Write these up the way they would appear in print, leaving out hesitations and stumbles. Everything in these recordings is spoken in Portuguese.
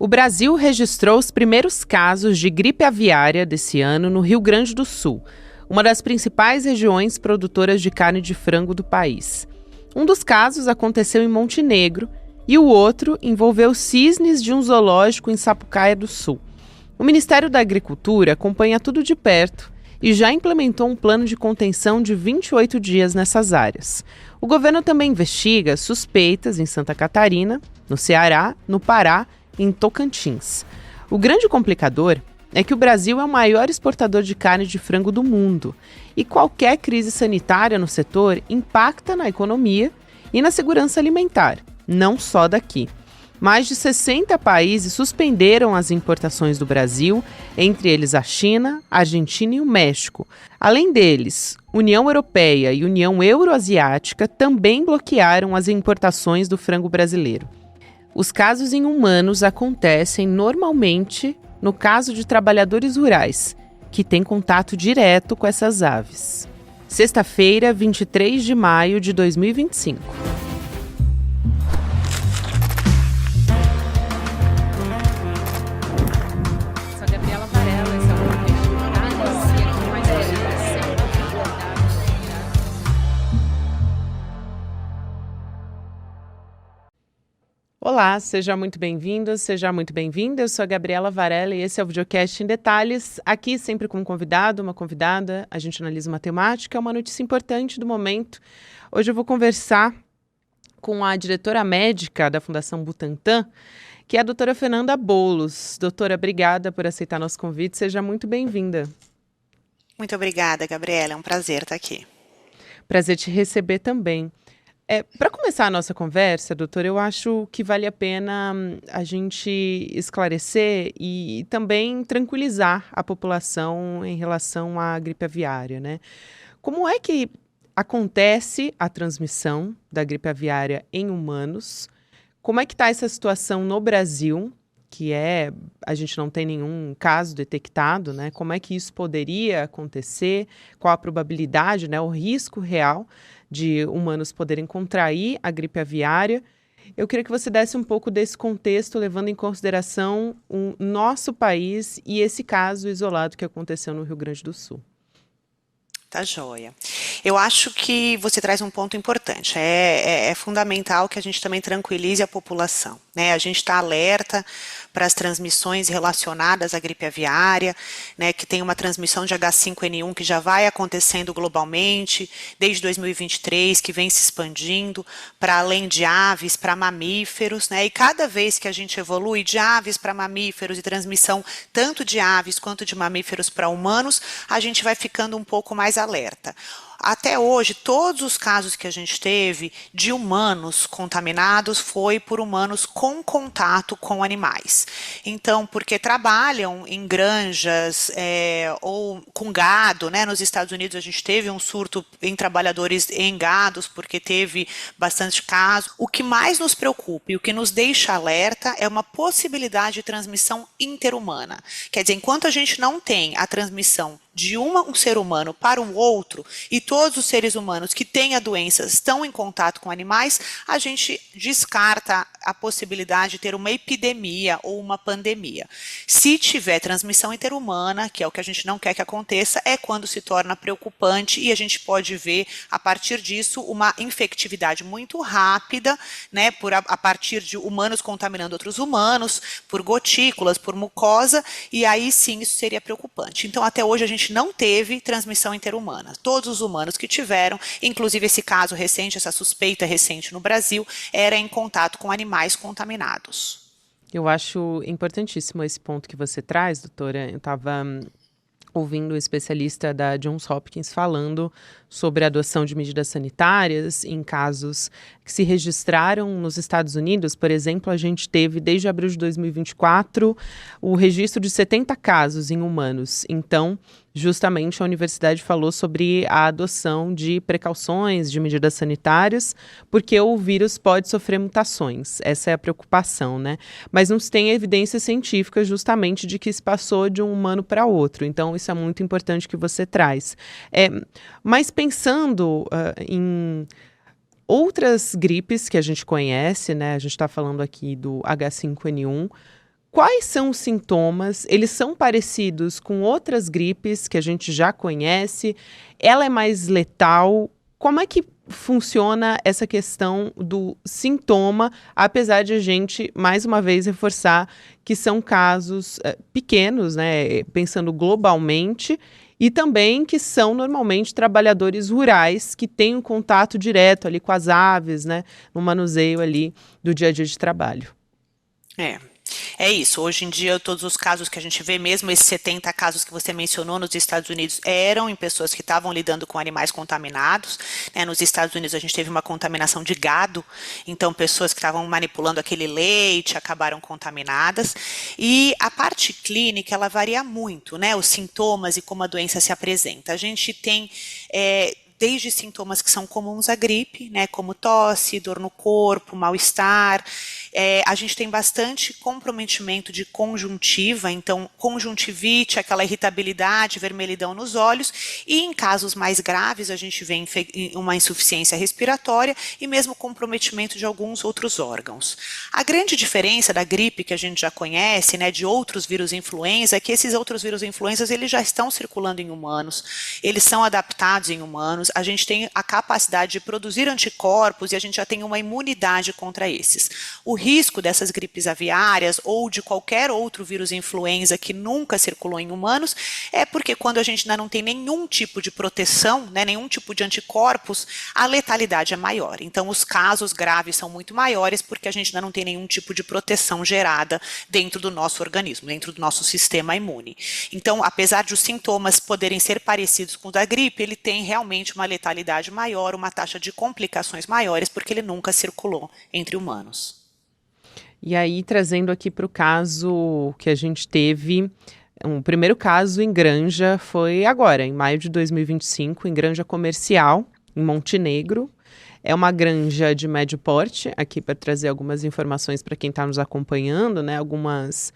O Brasil registrou os primeiros casos de gripe aviária desse ano no Rio Grande do Sul, uma das principais regiões produtoras de carne de frango do país. Um dos casos aconteceu em Montenegro e o outro envolveu cisnes de um zoológico em Sapucaia do Sul. O Ministério da Agricultura acompanha tudo de perto e já implementou um plano de contenção de 28 dias nessas áreas. O governo também investiga suspeitas em Santa Catarina, no Ceará, no Pará e em Tocantins. O grande complicador é que o Brasil é o maior exportador de carne de frango do mundo e qualquer crise sanitária no setor impacta na economia e na segurança alimentar, não só daqui. Mais de 60 países suspenderam as importações do Brasil, entre eles a China, a Argentina e o México. Além deles, União Europeia e União Euroasiática também bloquearam as importações do frango brasileiro. Os casos em humanos acontecem normalmente no caso de trabalhadores rurais, que têm contato direto com essas aves. Sexta-feira, 23 de maio de 2025. Sou Gabriela Varela, esse é o podcast com mais Olá, seja muito bem-vindo, seja muito bem-vinda. Eu sou a Gabriela Varela e esse é o Videocast em Detalhes. Aqui sempre com um convidado, uma convidada, a gente analisa uma temática, uma notícia importante do momento. Hoje eu vou conversar com a diretora médica da Fundação Butantan, que é a doutora Fernanda Boulos. Doutora, obrigada por aceitar nosso convite, seja muito bem-vinda. Muito obrigada, Gabriela, é um prazer estar aqui. Prazer te receber também. Para começar a nossa conversa, doutora, eu acho que vale a pena a gente esclarecer e também tranquilizar a população em relação à gripe aviária, né? Como é que acontece a transmissão da gripe aviária em humanos? Como é que está essa situação no Brasil, a gente não tem nenhum caso detectado, né? Como é que isso poderia acontecer? Qual a probabilidade, né? O risco real de humanos poderem contrair a gripe aviária. Eu queria que você desse um pouco desse contexto, levando em consideração o nosso país e esse caso isolado que aconteceu no Rio Grande do Sul. Tá joia. Eu acho que você traz um ponto importante. É fundamental que a gente também tranquilize a população, né? A gente está alerta para as transmissões relacionadas à gripe aviária, né, que tem uma transmissão de H5N1 que já vai acontecendo globalmente desde 2023, que vem se expandindo para além de aves, para mamíferos, né? E cada vez que a gente evolui de aves para mamíferos e transmissão tanto de aves quanto de mamíferos para humanos, a gente vai ficando um pouco mais alerta. Até hoje, todos os casos que a gente teve de humanos contaminados foi por humanos com contato com animais. Então, porque trabalham em granjas ou com gado, né? Nos Estados Unidos a gente teve um surto em trabalhadores em gados, porque teve bastante caso. O que mais nos preocupa e o que nos deixa alerta é uma possibilidade de transmissão interhumana. Quer dizer, enquanto a gente não tem a transmissão de um ser humano para um outro, e todos os seres humanos que têm a doença estão em contato com animais, a gente descarta a possibilidade de ter uma epidemia ou uma pandemia. Se tiver transmissão interhumana, que é o que a gente não quer que aconteça, é quando se torna preocupante e a gente pode ver, a partir disso, uma infectividade muito rápida, né, a partir de humanos contaminando outros humanos, por gotículas, por mucosa, e aí sim isso seria preocupante. Então, até hoje a gente não teve transmissão interhumana. Todos os humanos que tiveram, inclusive esse caso recente, essa suspeita recente no Brasil, era em contato com animais contaminados. Eu acho importantíssimo esse ponto que você traz, doutora. Eu estava ouvindo um especialista da Johns Hopkins falando sobre a adoção de medidas sanitárias em casos que se registraram nos Estados Unidos. Por exemplo, a gente teve, desde abril de 2024, o registro de 70 casos em humanos. Então, justamente a universidade falou sobre a adoção de precauções, de medidas sanitárias, porque o vírus pode sofrer mutações. Essa é a preocupação, né? Mas não se tem evidências científicas justamente de que se passou de um humano para outro. Então, isso é muito importante que você traz. Mas pensando em outras gripes que a gente conhece, né? A gente está falando aqui do H5N1. Quais são os sintomas? Eles são parecidos com outras gripes que a gente já conhece? Ela é mais letal? Como é que funciona essa questão do sintoma, apesar de a gente, mais uma vez, reforçar que são casos pequenos, né, pensando globalmente, e também que são normalmente trabalhadores rurais que têm um contato direto ali com as aves, né, no manuseio ali do dia a dia de trabalho. É isso. Hoje em dia, todos os casos que a gente vê, mesmo esses 70 casos que você mencionou nos Estados Unidos, eram em pessoas que estavam lidando com animais contaminados, né? Nos Estados Unidos, a gente teve uma contaminação de gado, então pessoas que estavam manipulando aquele leite acabaram contaminadas. E a parte clínica, ela varia muito, né? Os sintomas e como a doença se apresenta. A gente tem desde sintomas que são comuns à gripe, né, como tosse, dor no corpo, mal-estar. A gente tem bastante comprometimento de conjuntiva, então conjuntivite, aquela irritabilidade, vermelhidão nos olhos, e em casos mais graves a gente vê uma insuficiência respiratória e mesmo comprometimento de alguns outros órgãos. A grande diferença da gripe que a gente já conhece, né, de outros vírus influenza, é que esses outros vírus influenzas eles já estão circulando em humanos, eles são adaptados em humanos, a gente tem a capacidade de produzir anticorpos e a gente já tem uma imunidade contra esses. O risco dessas gripes aviárias ou de qualquer outro vírus influenza que nunca circulou em humanos é porque quando a gente ainda não tem nenhum tipo de proteção, né, nenhum tipo de anticorpos, a letalidade é maior. Então, os casos graves são muito maiores porque a gente ainda não tem nenhum tipo de proteção gerada dentro do nosso organismo, dentro do nosso sistema imune. Então, apesar de os sintomas poderem ser parecidos com o da gripe, ele tem realmente uma letalidade maior, uma taxa de complicações maiores, porque ele nunca circulou entre humanos. E aí, trazendo aqui para o caso que a gente teve, um primeiro caso em granja foi agora, em maio de 2025, em granja comercial, em Montenegro. É uma granja de médio porte, aqui para trazer algumas informações para quem está nos acompanhando, né? Algumas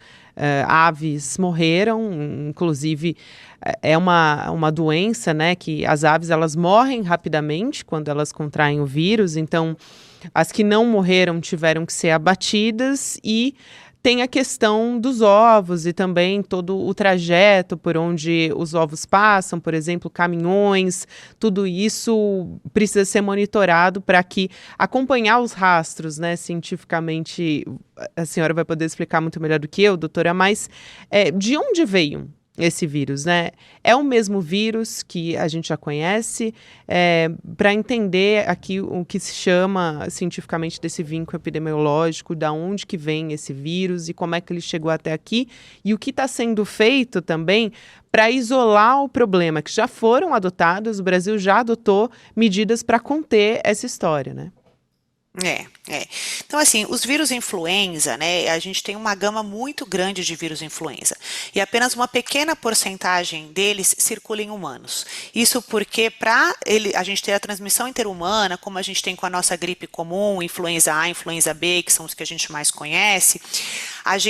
aves morreram, inclusive é uma doença, né? Que as aves elas morrem rapidamente quando elas contraem o vírus, então as que não morreram tiveram que ser abatidas e tem a questão dos ovos e também todo o trajeto por onde os ovos passam, por exemplo, caminhões, tudo isso precisa ser monitorado para que acompanhar os rastros, né, cientificamente, a senhora vai poder explicar muito melhor do que eu, doutora, mas de onde veio esse vírus, né? É o mesmo vírus que a gente já conhece, para entender aqui o que se chama cientificamente desse vínculo epidemiológico, da onde que vem esse vírus e como é que ele chegou até aqui e o que está sendo feito também para isolar o problema, que já foram adotados, o Brasil já adotou medidas para conter essa história, né? Então, assim, os vírus influenza, né, a gente tem uma gama muito grande de vírus influenza e apenas uma pequena porcentagem deles circula em humanos. Isso porque para a gente ter a transmissão interhumana, como a gente tem com a nossa gripe comum, influenza A, influenza B, que são os que a gente mais conhece,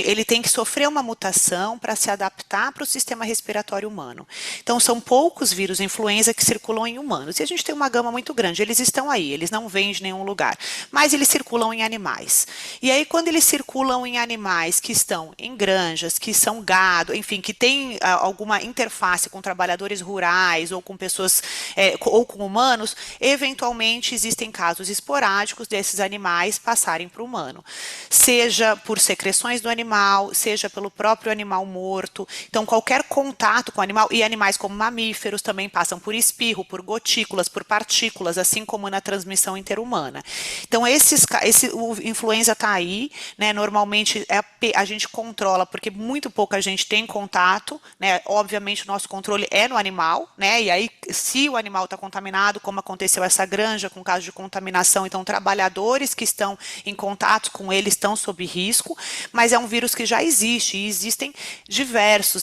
ele tem que sofrer uma mutação para se adaptar para o sistema respiratório humano. Então, são poucos vírus influenza que circulam em humanos. E a gente tem uma gama muito grande. Eles estão aí, eles não vêm de nenhum lugar. Mas eles circulam em animais. E aí, quando eles circulam em animais que estão em granjas, que são gado, enfim, que tem alguma interface com trabalhadores rurais ou com pessoas, ou com humanos, eventualmente existem casos esporádicos desses animais passarem para o humano. Seja por secreções do animal, seja pelo próprio animal morto. Então, qualquer contato com o animal, e animais como mamíferos também passam por espirro, por gotículas, por partículas, assim como na transmissão interhumana. Então, o influenza está aí, né? Normalmente a gente controla, porque muito pouca gente tem contato, né? Obviamente, o nosso controle é no animal, né? E aí, se o animal está contaminado, como aconteceu essa granja com caso de contaminação, então trabalhadores que estão em contato com ele estão sob risco, mas é um vírus que já existe, e existem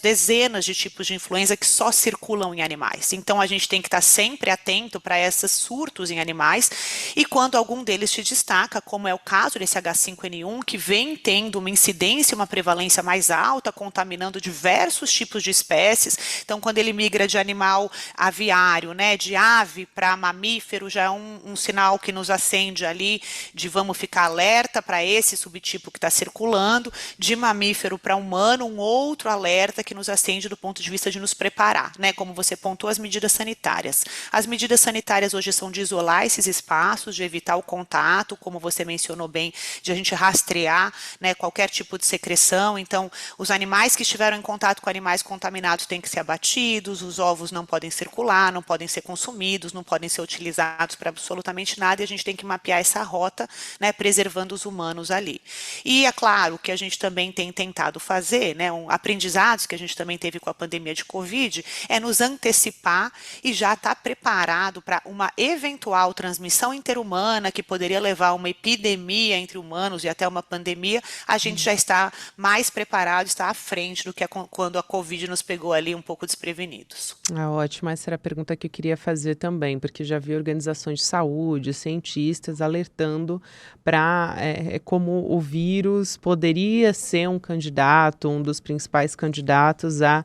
dezenas de tipos de influenza que só circulam em animais. Então, a gente tem que estar sempre atento para esses surtos em animais, e quando algum deles se destaca, como é o caso desse H5N1, que vem tendo uma incidência, uma prevalência mais alta, contaminando diversos tipos de espécies. Então, quando ele migra de animal aviário, né, de ave para mamífero, já é um sinal que nos acende ali de vamos ficar alerta para esse subtipo que está circulando. de mamífero para humano, um outro alerta que nos acende do ponto de vista de nos preparar, né? Como você pontuou, as medidas sanitárias. As medidas sanitárias hoje são de isolar esses espaços, de evitar o contato, como você mencionou bem, de a gente rastrear, né, qualquer tipo de secreção. Então, os animais que estiveram em contato com animais contaminados têm que ser abatidos, os ovos não podem circular, não podem ser consumidos, não podem ser utilizados para absolutamente nada, e a gente tem que mapear essa rota, né, preservando os humanos ali. E é claro que a gente também tem tentado fazer, né, aprendizados que a gente também teve com a pandemia de Covid, é nos antecipar e já estar preparado para uma eventual transmissão interhumana que poderia levar a uma epidemia entre humanos e até uma pandemia, a gente já está mais preparado, está à frente do que quando a Covid nos pegou ali um pouco desprevenidos. Ótimo, essa era a pergunta que eu queria fazer também, porque já vi organizações de saúde, cientistas alertando para como o vírus poderia ser um candidato, um dos principais candidatos a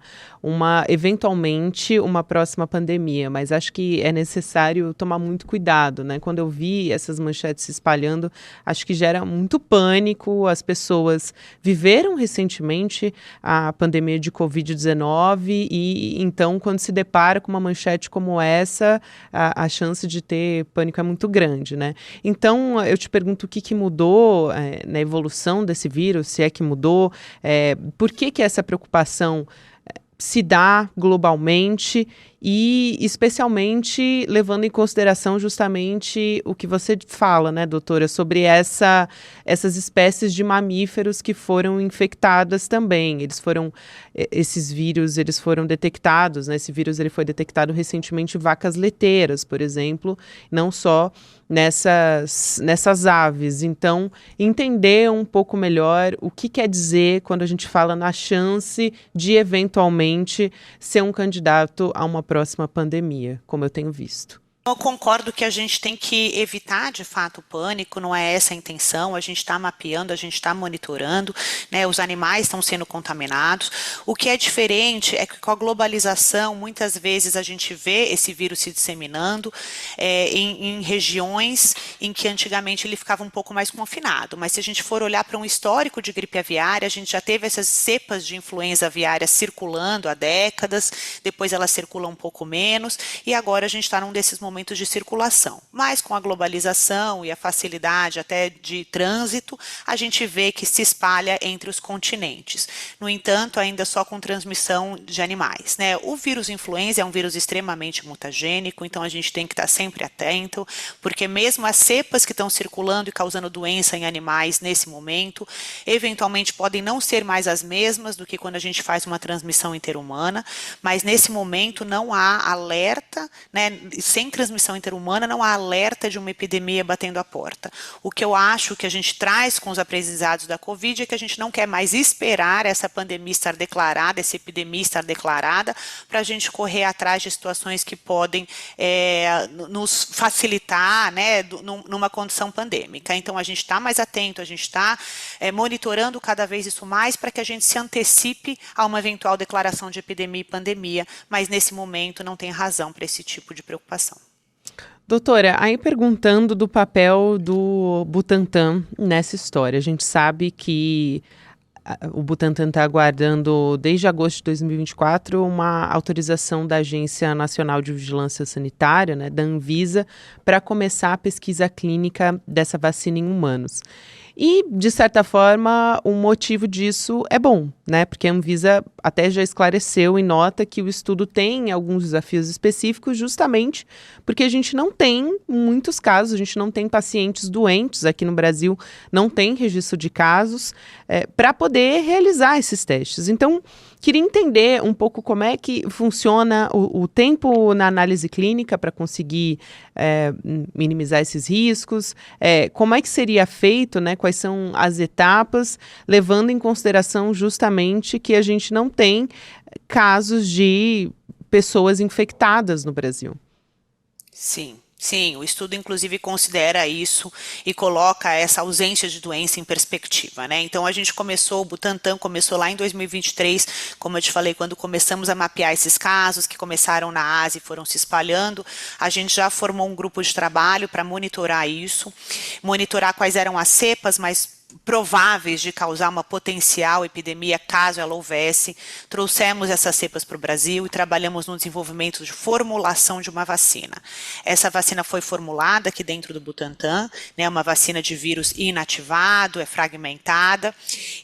eventualmente, uma próxima pandemia, mas acho que é necessário tomar muito cuidado, né? Quando eu vi essas manchetes se espalhando, acho que gera muito pânico, as pessoas viveram recentemente a pandemia de Covid-19 e então quando se depara com uma manchete como essa, a chance de ter pânico é muito grande, né? Então eu te pergunto o que mudou na evolução desse vírus, se é que mudou, por que essa preocupação se dá globalmente e especialmente levando em consideração justamente o que você fala, né, doutora, sobre essas espécies de mamíferos que foram infectadas também. Esses vírus, eles foram detectados, né, esse vírus ele foi detectado recentemente em vacas leiteiras, por exemplo, não só nessas aves. Então, entender um pouco melhor o que quer dizer quando a gente fala na chance de eventualmente ser um candidato a uma próxima pandemia, como eu tenho visto. Eu concordo que a gente tem que evitar, de fato, o pânico, não é essa a intenção, a gente está mapeando, a gente está monitorando, né, os animais estão sendo contaminados. O que é diferente é que com a globalização, muitas vezes a gente vê esse vírus se disseminando em regiões em que antigamente ele ficava um pouco mais confinado, mas se a gente for olhar para um histórico de gripe aviária, a gente já teve essas cepas de influenza aviária circulando há décadas, depois elas circulam um pouco menos, e agora a gente está num desses momentos de circulação. Mas com a globalização e a facilidade até de trânsito, a gente vê que se espalha entre os continentes. No entanto, ainda só com transmissão de animais, né? O vírus influenza é um vírus extremamente mutagênico, então a gente tem que estar sempre atento, porque mesmo as cepas que estão circulando e causando doença em animais nesse momento, eventualmente podem não ser mais as mesmas do que quando a gente faz uma transmissão interhumana, mas nesse momento não há alerta, né? Sem transmissão interhumana, não há alerta de uma epidemia batendo a porta. O que eu acho que a gente traz com os aprendizados da Covid é que a gente não quer mais esperar essa pandemia estar declarada, essa epidemia estar declarada, para a gente correr atrás de situações que podem nos facilitar, né, numa condição pandêmica. Então, a gente está mais atento, a gente está monitorando cada vez isso mais para que a gente se antecipe a uma eventual declaração de epidemia e pandemia, mas nesse momento não tem razão para esse tipo de preocupação. Doutora, aí perguntando do papel do Butantan nessa história, a gente sabe que o Butantan está aguardando desde agosto de 2024 uma autorização da Agência Nacional de Vigilância Sanitária, né, da Anvisa, para começar a pesquisa clínica dessa vacina em humanos. E, de certa forma, o motivo disso é bom, né? Porque a Anvisa até já esclareceu e nota que o estudo tem alguns desafios específicos justamente porque a gente não tem muitos casos, a gente não tem pacientes doentes aqui no Brasil, não tem registro de casos para poder realizar esses testes. Então, queria entender um pouco como é que funciona o tempo na análise clínica para conseguir minimizar esses riscos, como é que seria feito, né, quais são as etapas, levando em consideração justamente que a gente não tem casos de pessoas infectadas no Brasil. Sim. Sim, o estudo inclusive considera isso e coloca essa ausência de doença em perspectiva, né? Então a gente começou, o Butantan começou lá em 2023, como eu te falei, quando começamos a mapear esses casos que começaram na Ásia e foram se espalhando, a gente já formou um grupo de trabalho para monitorar isso, monitorar quais eram as cepas mais prováveis de causar uma potencial epidemia caso ela houvesse. Trouxemos essas cepas para o Brasil e trabalhamos no desenvolvimento de formulação de uma vacina. Essa vacina foi formulada aqui dentro do Butantan, né, uma vacina de vírus inativado, é fragmentada,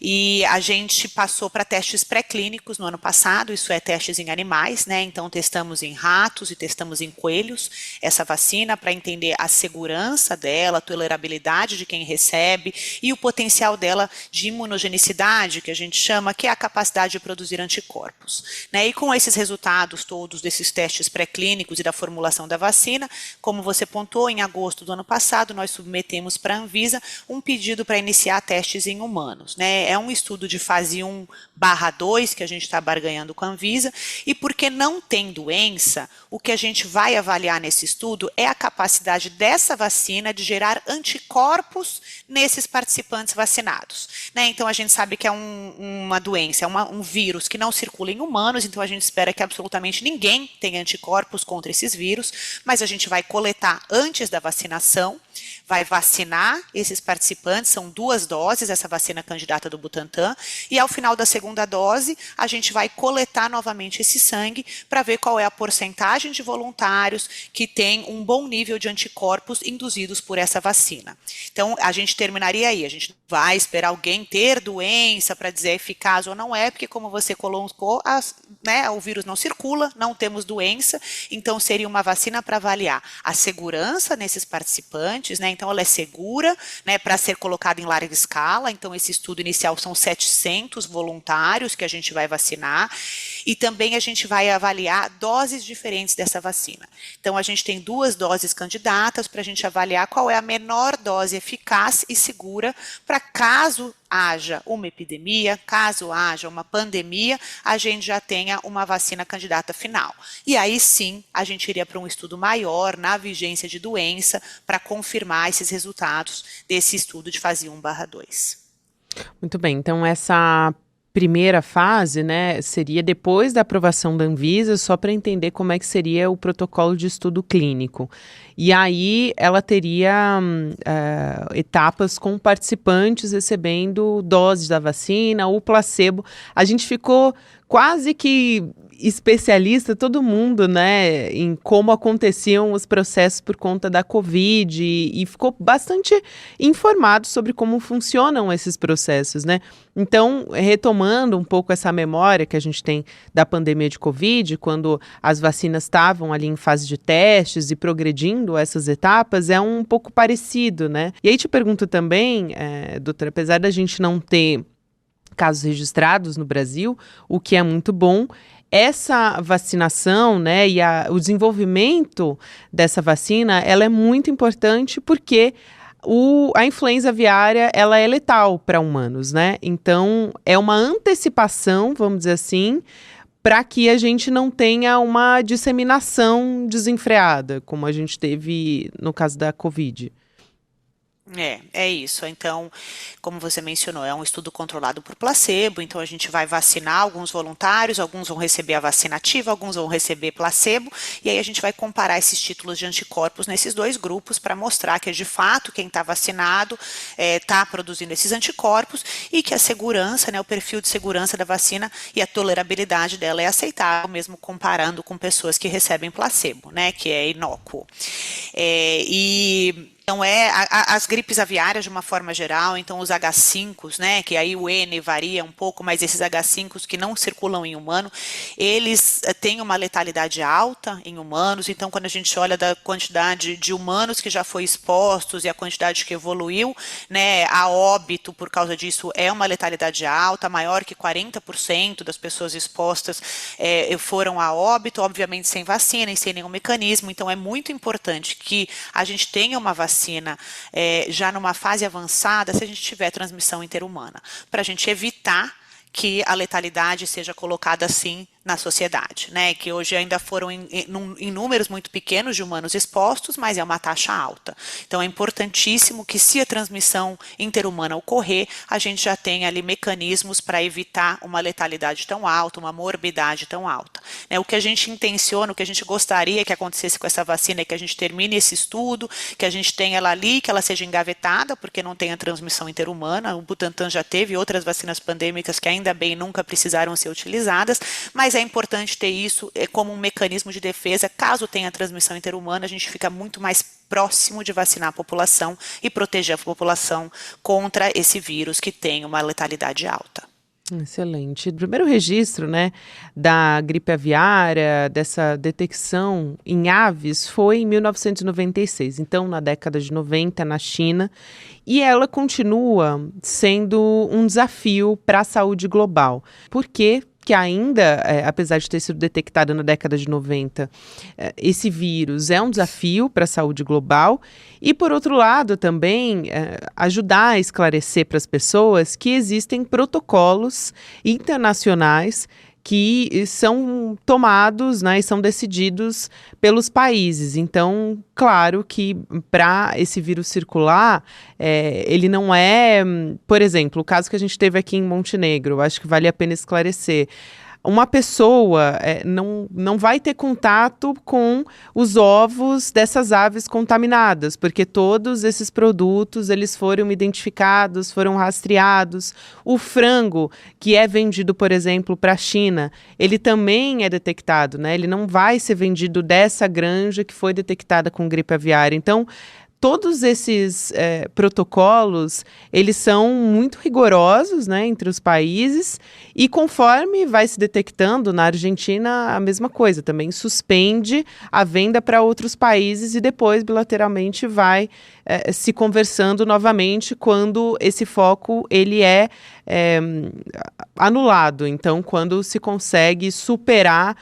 e a gente passou para testes pré-clínicos no ano passado, isso é testes em animais, né, então testamos em ratos e testamos em coelhos essa vacina para entender a segurança dela, a tolerabilidade de quem recebe e o potencial dela de imunogenicidade, que a gente chama, que é a capacidade de produzir anticorpos. Né? E com esses resultados todos desses testes pré-clínicos e da formulação da vacina, como você pontuou, em agosto do ano passado, nós submetemos para a Anvisa um pedido para iniciar testes em humanos. Né? É um estudo de fase 1/2 que a gente está barganhando com a Anvisa, e porque não tem doença, o que a gente vai avaliar nesse estudo é a capacidade dessa vacina de gerar anticorpos nesses participantes vacinados. Né? Então, a gente sabe que é uma doença, é um vírus que não circula em humanos, então a gente espera que absolutamente ninguém tenha anticorpos contra esses vírus, mas a gente vai coletar antes da vacinação, vai vacinar esses participantes, são 2 doses, essa vacina candidata do Butantan, e ao final da segunda dose, a gente vai coletar novamente esse sangue para ver qual é a porcentagem de voluntários que tem um bom nível de anticorpos induzidos por essa vacina. Então, a gente terminaria aí, a gente não vai esperar alguém ter doença para dizer eficaz ou não é, porque como você colocou, né, o vírus não circula, não temos doença, então seria uma vacina para avaliar a segurança nesses participantes, né, então ela é segura, né, para ser colocada em larga escala, então esse estudo inicial são 700 voluntários que a gente vai vacinar, e também a gente vai avaliar doses diferentes dessa vacina. Então a gente tem 2 doses candidatas para a gente avaliar qual é a menor dose eficaz e segura para caso haja uma epidemia, caso haja uma pandemia, a gente já tenha uma vacina candidata final. E aí sim, a gente iria para um estudo maior na vigência de doença para confirmar esses resultados desse estudo de fase 1/2. Muito bem, então essa primeira fase, né, seria depois da aprovação da Anvisa, só para entender como é que seria o protocolo de estudo clínico. E aí ela teria etapas com participantes recebendo doses da vacina ou placebo. A gente ficou quase que especialista, todo mundo, né, em como aconteciam os processos por conta da Covid e ficou bastante informado sobre como funcionam esses processos, né? Então, retomando um pouco essa memória que a gente tem da pandemia de Covid, quando as vacinas estavam ali em fase de testes e progredindo essas etapas, é um pouco parecido, né? E aí te pergunto também, doutora, apesar da gente não ter casos registrados no Brasil, o que é muito bom, essa vacinação, né, e o desenvolvimento dessa vacina, ela é muito importante porque a influenza aviária, ela é letal para humanos, né? Então, é uma antecipação, vamos dizer assim, para que a gente não tenha uma disseminação desenfreada, como a gente teve no caso da Covid. É isso. Então, como você mencionou, é um estudo controlado por placebo, então a gente vai vacinar alguns voluntários, alguns vão receber a vacina ativa, alguns vão receber placebo, e aí a gente vai comparar esses títulos de anticorpos nesses 2 grupos para mostrar que, de fato, quem está vacinado está produzindo esses anticorpos e que a segurança, né, o perfil de segurança da vacina e a tolerabilidade dela é aceitável, mesmo comparando com pessoas que recebem placebo, né, que é inócuo. Então, as gripes aviárias de uma forma geral, então os H5s, né, que aí o N varia um pouco, mas esses H5s que não circulam em humano, eles têm uma letalidade alta em humanos, então quando a gente olha da quantidade de humanos que já foi expostos e a quantidade que evoluiu, né, a óbito por causa disso é uma letalidade alta, maior que 40% das pessoas expostas foram a óbito, obviamente sem vacina e sem nenhum mecanismo, então é muito importante que a gente tenha uma vacina já numa fase avançada, se a gente tiver transmissão interhumana, para a gente evitar que a letalidade seja colocada assim na sociedade, né? Que hoje ainda foram em números muito pequenos de humanos expostos, mas é uma taxa alta. Então é importantíssimo que, se a transmissão interhumana ocorrer, a gente já tenha ali mecanismos para evitar uma letalidade tão alta, uma morbidade tão alta. Né? O que a gente intenciona, o que a gente gostaria que acontecesse com essa vacina é que a gente termine esse estudo, que a gente tenha ela ali, que ela seja engavetada, porque não tem a transmissão interhumana. O Butantan já teve outras vacinas pandêmicas que ainda bem nunca precisaram ser utilizadas, mas é importante ter isso como um mecanismo de defesa. Caso tenha transmissão interhumana, a gente fica muito mais próximo de vacinar a população e proteger a população contra esse vírus que tem uma letalidade alta. Excelente. O primeiro registro, né, da gripe aviária, dessa detecção em aves, foi em 1996, então na década de 90, na China, e ela continua sendo um desafio para a saúde global. Por quê? Que ainda, apesar de ter sido detectada na década de 90, esse vírus é um desafio para a saúde global e, por outro lado, também ajudar a esclarecer para as pessoas que existem protocolos internacionais que são tomados, né, e são decididos pelos países. Então, claro que para esse vírus circular, ele não é, por exemplo, o caso que a gente teve aqui em Montenegro, acho que vale a pena esclarecer. Uma pessoa não vai ter contato com os ovos dessas aves contaminadas, porque todos esses produtos eles foram identificados, foram rastreados. O frango, que é vendido, por exemplo, para a China, ele também é detectado, né? Ele não vai ser vendido dessa granja que foi detectada com gripe aviária. Então, todos esses protocolos, eles são muito rigorosos, né, entre os países, e conforme vai se detectando, na Argentina a mesma coisa, também suspende a venda para outros países e depois bilateralmente vai se conversando novamente quando esse foco ele é anulado. Então, quando se consegue superar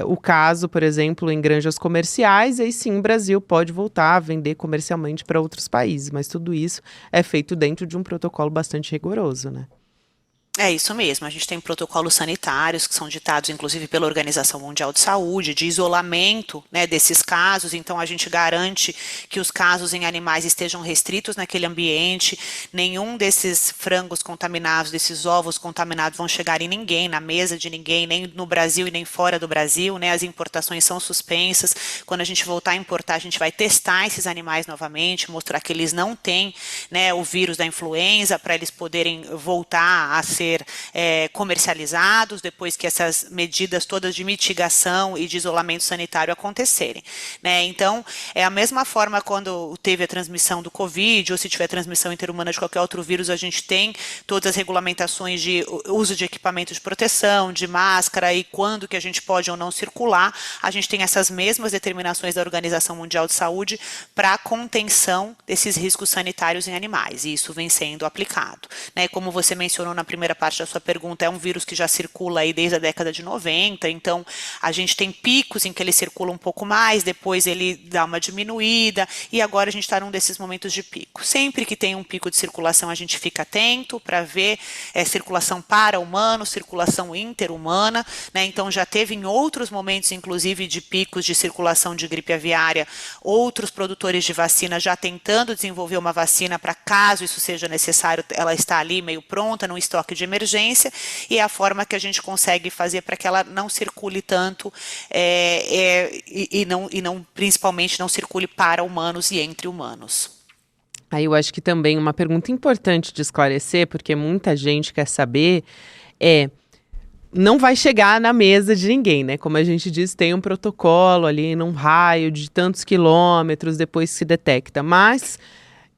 o caso, por exemplo, em granjas comerciais, aí sim o Brasil pode voltar a vender comercialmente para outros países, mas tudo isso é feito dentro de um protocolo bastante rigoroso, né? É isso mesmo, a gente tem protocolos sanitários que são ditados, inclusive, pela Organização Mundial de Saúde, de isolamento, né, desses casos. Então, a gente garante que os casos em animais estejam restritos naquele ambiente, nenhum desses frangos contaminados, desses ovos contaminados vão chegar em ninguém, na mesa de ninguém, nem no Brasil e nem fora do Brasil, né, as importações são suspensas. Quando a gente voltar a importar, a gente vai testar esses animais novamente, mostrar que eles não têm, né, o vírus da influenza, para eles poderem voltar a ser comercializados depois que essas medidas todas de mitigação e de isolamento sanitário acontecerem, né? Então, é a mesma forma quando teve a transmissão do Covid, ou se tiver transmissão interhumana de qualquer outro vírus, a gente tem todas as regulamentações de uso de equipamento de proteção, de máscara e quando que a gente pode ou não circular. A gente tem essas mesmas determinações da Organização Mundial de Saúde para a contenção desses riscos sanitários em animais, e isso vem sendo aplicado, né? Como você mencionou na primeira parte da sua pergunta, é um vírus que já circula aí desde a década de 90, então a gente tem picos em que ele circula um pouco mais, depois ele dá uma diminuída, e agora a gente está num desses momentos de pico. Sempre que tem um pico de circulação, a gente fica atento para ver circulação para humano, circulação interhumana, né? Então já teve em outros momentos, inclusive, de picos de circulação de gripe aviária, outros produtores de vacina já tentando desenvolver uma vacina para, caso isso seja necessário, ela está ali meio pronta, num estoque de emergência, e é a forma que a gente consegue fazer para que ela não circule tanto e não, principalmente, não circule para humanos e entre humanos. Aí eu acho que também uma pergunta importante de esclarecer, porque muita gente quer saber, não vai chegar na mesa de ninguém, né? Como a gente disse, tem um protocolo ali num raio de tantos quilômetros, depois se detecta, mas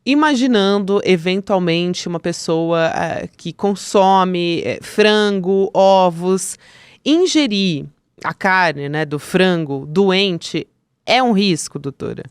imaginando, eventualmente, uma pessoa que consome frango, ovos, ingerir a carne, né, do frango doente é um risco, doutora?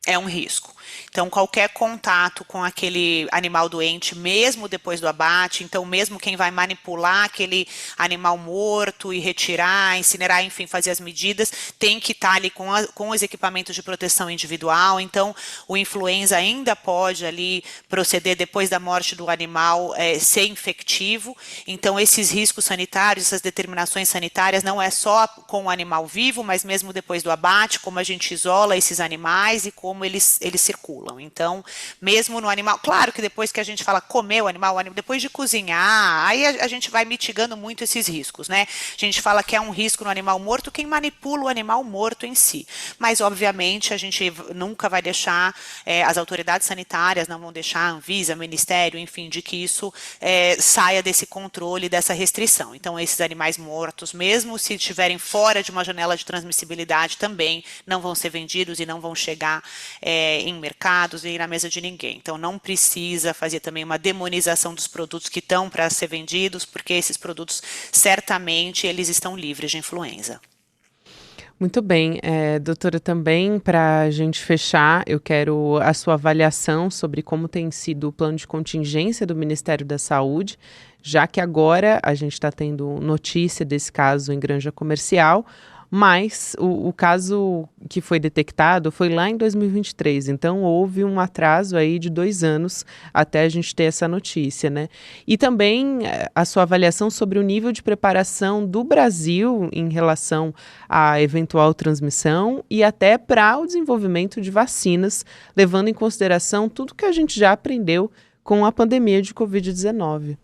É um risco. Então, qualquer contato com aquele animal doente, mesmo depois do abate, então mesmo quem vai manipular aquele animal morto e retirar, incinerar, enfim, fazer as medidas, tem que estar ali com os equipamentos de proteção individual. Então, o influenza ainda pode ali proceder depois da morte do animal, ser infectivo. Então, esses riscos sanitários, essas determinações sanitárias, não é só com o animal vivo, mas mesmo depois do abate, como a gente isola esses animais e como eles circulam. Então, mesmo no animal, claro que depois que a gente fala comer o animal, depois de cozinhar, aí a gente vai mitigando muito esses riscos, né? A gente fala que é um risco no animal morto quem manipula o animal morto em si. Mas, obviamente, a gente nunca vai deixar, as autoridades sanitárias não vão deixar, a Anvisa, Ministério, enfim, de que isso saia desse controle, dessa restrição. Então, esses animais mortos, mesmo se estiverem fora de uma janela de transmissibilidade, também não vão ser vendidos e não vão chegar em mercados e na mesa de ninguém. Então, não precisa fazer também uma demonização dos produtos que estão para ser vendidos, porque esses produtos, certamente, eles estão livres de influenza. Muito bem, doutora, também para a gente fechar, eu quero a sua avaliação sobre como tem sido o plano de contingência do Ministério da Saúde, já que agora a gente está tendo notícia desse caso em Granja Comercial, mas o caso que foi detectado foi lá em 2023, então houve um atraso aí de 2 anos até a gente ter essa notícia, né? E também a sua avaliação sobre o nível de preparação do Brasil em relação à eventual transmissão e até para o desenvolvimento de vacinas, levando em consideração tudo que a gente já aprendeu com a pandemia de Covid-19.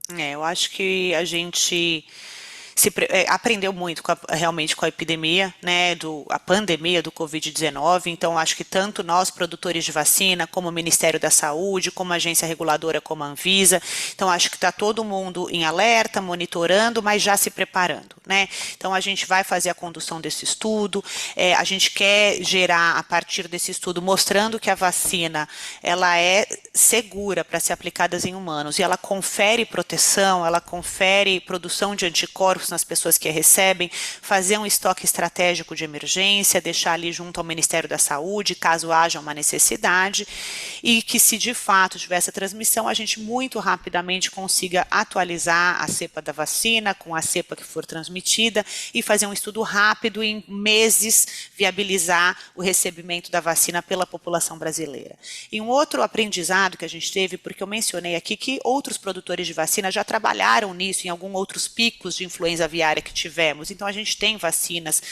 Eu acho que a gente aprendeu muito realmente com a epidemia, né, a pandemia do Covid-19, então acho que tanto nós, produtores de vacina, como o Ministério da Saúde, como a agência reguladora, como a Anvisa, então acho que está todo mundo em alerta, monitorando, mas já se preparando, né? Então a gente vai fazer a condução desse estudo, a gente quer gerar a partir desse estudo, mostrando que a vacina, ela é segura para ser aplicada em humanos, e ela confere proteção, ela confere produção de anticorpos nas pessoas que a recebem, fazer um estoque estratégico de emergência, deixar ali junto ao Ministério da Saúde, caso haja uma necessidade, e que se de fato tiver essa transmissão, a gente muito rapidamente consiga atualizar a cepa da vacina com a cepa que for transmitida e fazer um estudo rápido e em meses viabilizar o recebimento da vacina pela população brasileira. E um outro aprendizado que a gente teve, porque eu mencionei aqui que outros produtores de vacina já trabalharam nisso em alguns outros picos de influenza aviária que tivemos. Então, a gente tem vacinas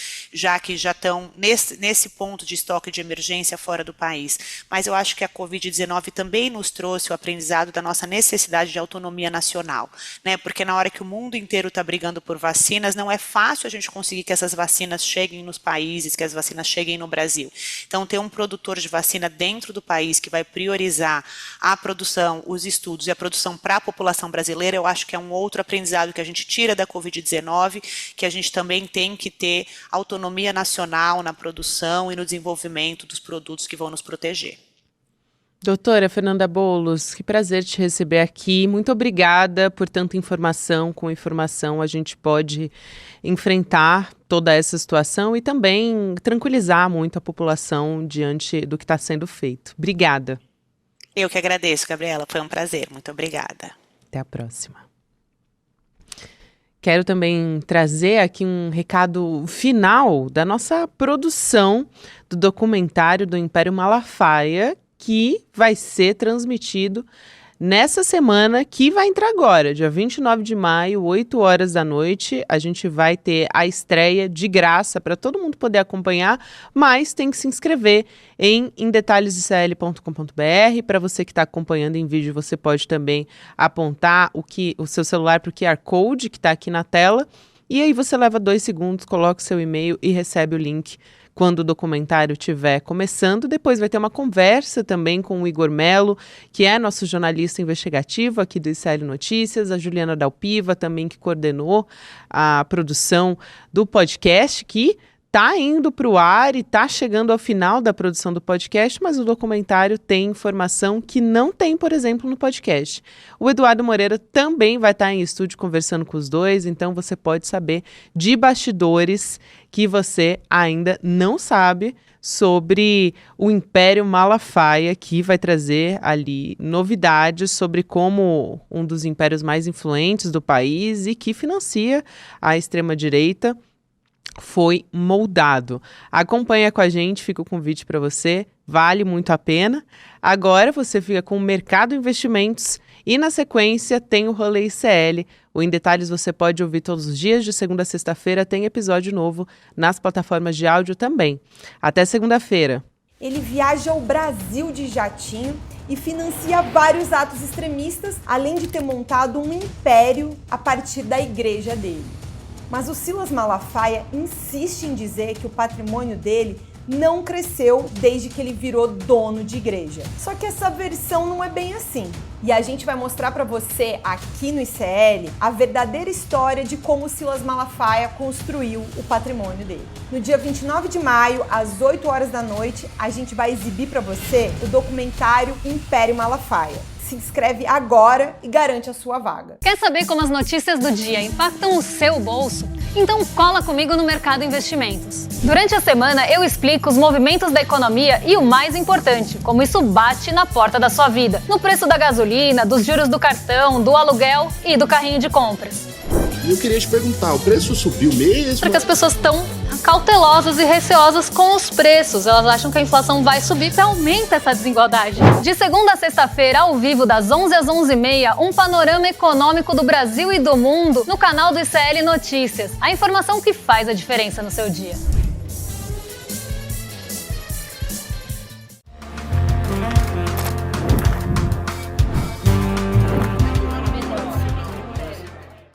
que já estão nesse ponto de estoque de emergência fora do país. Mas eu acho que a Covid-19 também nos trouxe o aprendizado da nossa necessidade de autonomia nacional, né? Porque na hora que o mundo inteiro está brigando por vacinas, não é fácil a gente conseguir que essas vacinas cheguem nos países, que as vacinas cheguem no Brasil. Então, ter um produtor de vacina dentro do país que vai priorizar a produção, os estudos e a produção para a população brasileira, eu acho que é um outro aprendizado que a gente tira da Covid-19, que a gente também tem que ter autonomia nacional na produção e no desenvolvimento dos produtos que vão nos proteger. Doutora Fernanda Boulos, que prazer te receber aqui. Muito obrigada por tanta informação. Com informação a gente pode enfrentar toda essa situação e também tranquilizar muito a população diante do que está sendo feito. Obrigada. Eu que agradeço, Gabriela. Foi um prazer. Muito obrigada. Até a próxima. Quero também trazer aqui um recado final da nossa produção do documentário do Império Malafaia, que vai ser transmitido nessa semana que vai entrar agora, dia 29 de maio, 8 horas da noite. A gente vai ter a estreia de graça para todo mundo poder acompanhar, mas tem que se inscrever em detalhesicl.com.br. Para você que está acompanhando em vídeo, você pode também apontar o seu celular para o QR Code que está aqui na tela. E aí você leva 2 segundos, coloca o seu e-mail e recebe o link quando o documentário estiver começando. Depois vai ter uma conversa também com o Igor Melo, que é nosso jornalista investigativo aqui do ICL Notícias, a Juliana Dalpiva também, que coordenou a produção do podcast, que tá indo para o ar e tá chegando ao final da produção do podcast, mas o documentário tem informação que não tem, por exemplo, no podcast. O Eduardo Moreira também vai estar em estúdio conversando com os dois, então você pode saber de bastidores que você ainda não sabe sobre o Império Malafaia, que vai trazer ali novidades sobre como um dos impérios mais influentes do país e que financia a extrema-direita foi moldado. Acompanha com a gente, fica o convite para você, vale muito a pena. Agora você fica com o Mercado Investimentos e na sequência tem o Rolê ICL. O Em Detalhes você pode ouvir todos os dias, de segunda a sexta-feira tem episódio novo nas plataformas de áudio também. Até segunda-feira. Ele viaja ao Brasil de jatinho e financia vários atos extremistas, além de ter montado um império a partir da igreja dele. Mas o Silas Malafaia insiste em dizer que o patrimônio dele não cresceu desde que ele virou dono de igreja. Só que essa versão não é bem assim. E a gente vai mostrar para você aqui no ICL a verdadeira história de como o Silas Malafaia construiu o patrimônio dele. No dia 29 de maio, às 8 horas da noite, a gente vai exibir para você o documentário Império Malafaia. Se inscreve agora e garante a sua vaga. Quer saber como as notícias do dia impactam o seu bolso? Então cola comigo no Mercado Investimentos. Durante a semana eu explico os movimentos da economia e o mais importante, como isso bate na porta da sua vida, no preço da gasolina, dos juros do cartão, do aluguel e do carrinho de compras. E eu queria te perguntar, o preço subiu mesmo? Porque as pessoas estão cautelosas e receosas com os preços. Elas acham que a inflação vai subir e aumenta essa desigualdade. De segunda a sexta-feira, ao vivo, das 11 às 11h30, um panorama econômico do Brasil e do mundo no canal do ICL Notícias. A informação que faz a diferença no seu dia.